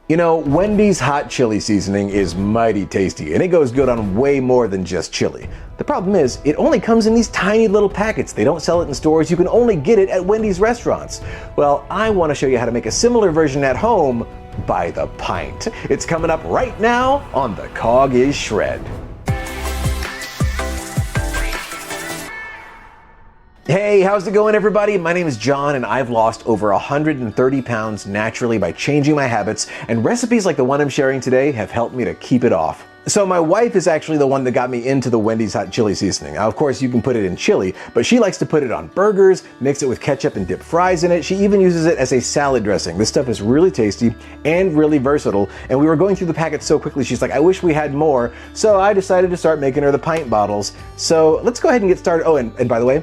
You know, Wendy's hot chili seasoning is mighty tasty, and it goes good on way more than just chili. The problem is, it only comes in these tiny little packets. They don't sell it in stores. You can only get it at Wendy's restaurants. Well, I want to show you how to make a similar version at home by the pint. It's coming up right now on The Cog is Shred. Hey, how's it going, everybody? My name is John, and I've lost over 130 pounds naturally by changing my habits, and recipes like the one I'm sharing today have helped me to keep it off. So my wife is actually the one that got me into the Wendy's hot chili seasoning. Now, of course, you can put it in chili, but she likes to put it on burgers, mix it with ketchup and dip fries in it. She even uses it as a salad dressing. This stuff is really tasty and really versatile, and we were going through the packets so quickly, she's like, I wish we had more, so I decided to start making her the pint bottles. So let's go ahead and get started. Oh, and by the way,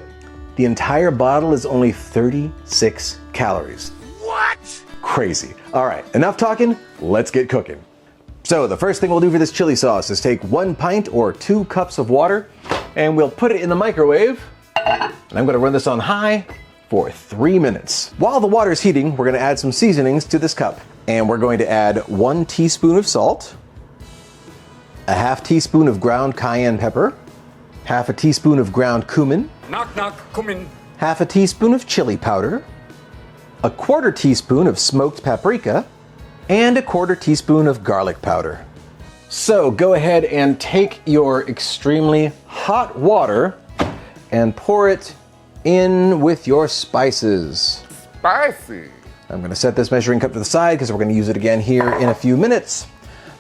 the entire bottle is only 36 calories. What? Crazy. All right, enough talking, let's get cooking. So the first thing we'll do for this chili sauce is take 1 pint or 2 cups of water, and we'll put it in the microwave. And I'm gonna run this on high for 3 minutes. While the water is heating, we're gonna add some seasonings to this cup. And we're going to add 1 teaspoon of salt, a half teaspoon of ground cayenne pepper, half a teaspoon of ground cumin, knock knock cumin, half a teaspoon of chili powder, a 1/4 teaspoon of smoked paprika, and a 1/4 teaspoon of garlic powder. So go ahead and take your extremely hot water and pour it in with your spices. spicy. I'm gonna set this measuring cup to the side because we're gonna use it again here in a few minutes.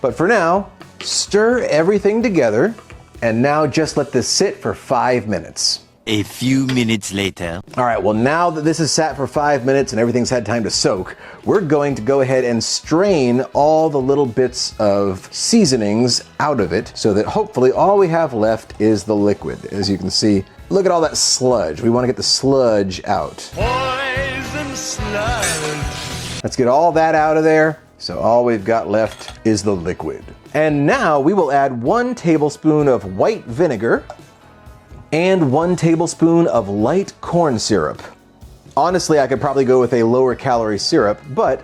But for now, stir everything together, and now just let this sit for 5 minutes. A few minutes later. All right, well, now that this has sat for 5 minutes and everything's had time to soak, we're going to go ahead and strain all the little bits of seasonings out of it so that hopefully all we have left is the liquid. As you can see, look at all that sludge. We want to get the sludge out. Poison sludge. Let's get all that out of there. So all we've got left is the liquid. And now we will add 1 tablespoon of white vinegar and 1 tablespoon of light corn syrup. Honestly, I could probably go with a lower calorie syrup, but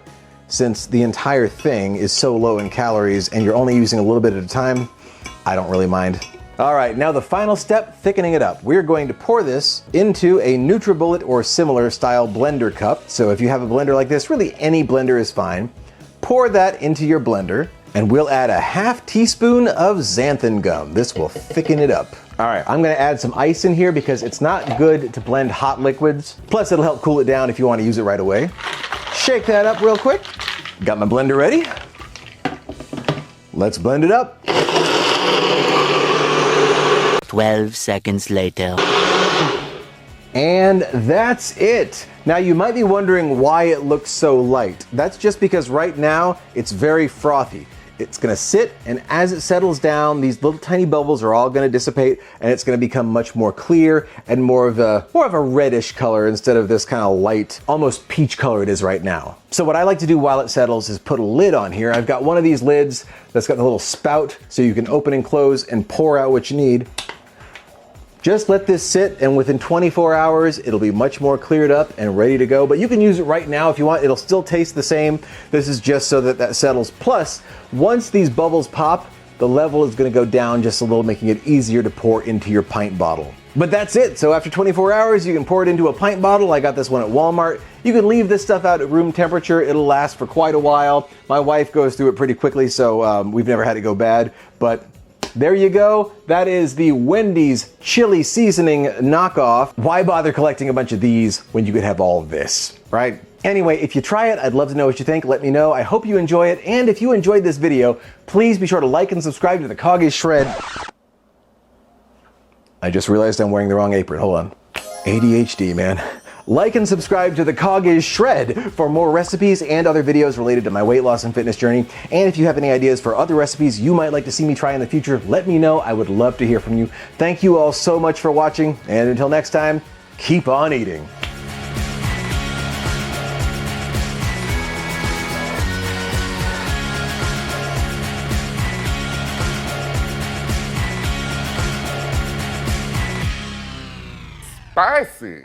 since the entire thing is so low in calories and you're only using a little bit at a time, I don't really mind. All right, now the final step, thickening it up. We're going to pour this into a NutriBullet or similar style blender cup. So if you have a blender like this, really any blender is fine. Pour that into your blender, and we'll add a half teaspoon of Xanthan Gum. This will thicken it up. All right, I'm gonna add some ice in here because it's not good to blend hot liquids. Plus, it'll help cool it down if you wanna use it right away. Shake that up real quick. Got my blender ready. Let's blend it up. 12 seconds later. And that's it. Now you might be wondering why it looks so light. That's just because right now it's very frothy. It's gonna sit, and as it settles down, these little tiny bubbles are all gonna dissipate, and it's gonna become much more clear and more of a reddish color instead of this kind of light, almost peach color it is right now. So what I like to do while it settles is put a lid on here. I've got one of these lids that's got the little spout so you can open and close and pour out what you need. Just let this sit, and within 24 hours, it'll be much more cleared up and ready to go. But you can use it right now if you want. It'll still taste the same. This is just so that that settles. Plus, once these bubbles pop, the level is gonna go down just a little, making it easier to pour into your pint bottle. But that's it. So after 24 hours, you can pour it into a pint bottle. I got this one at Walmart. You can leave this stuff out at room temperature. It'll last for quite a while. My wife goes through it pretty quickly, so we've never had it go bad. But there you go. That is the Wendy's chili seasoning knockoff. Why bother collecting a bunch of these when you could have all of this, right? Anyway, if you try it, I'd love to know what you think. Let me know. I hope you enjoy it. And if you enjoyed this video, please be sure to like and subscribe to The Cog is Shred. I just realized I'm wearing the wrong apron. Hold on. ADHD, man. Like and subscribe to The Cog is Shred for more recipes and other videos related to my weight loss and fitness journey. And if you have any ideas for other recipes you might like to see me try in the future, let me know. I would love to hear from you. Thank you all so much for watching, and until next time, keep on eating. Spicy.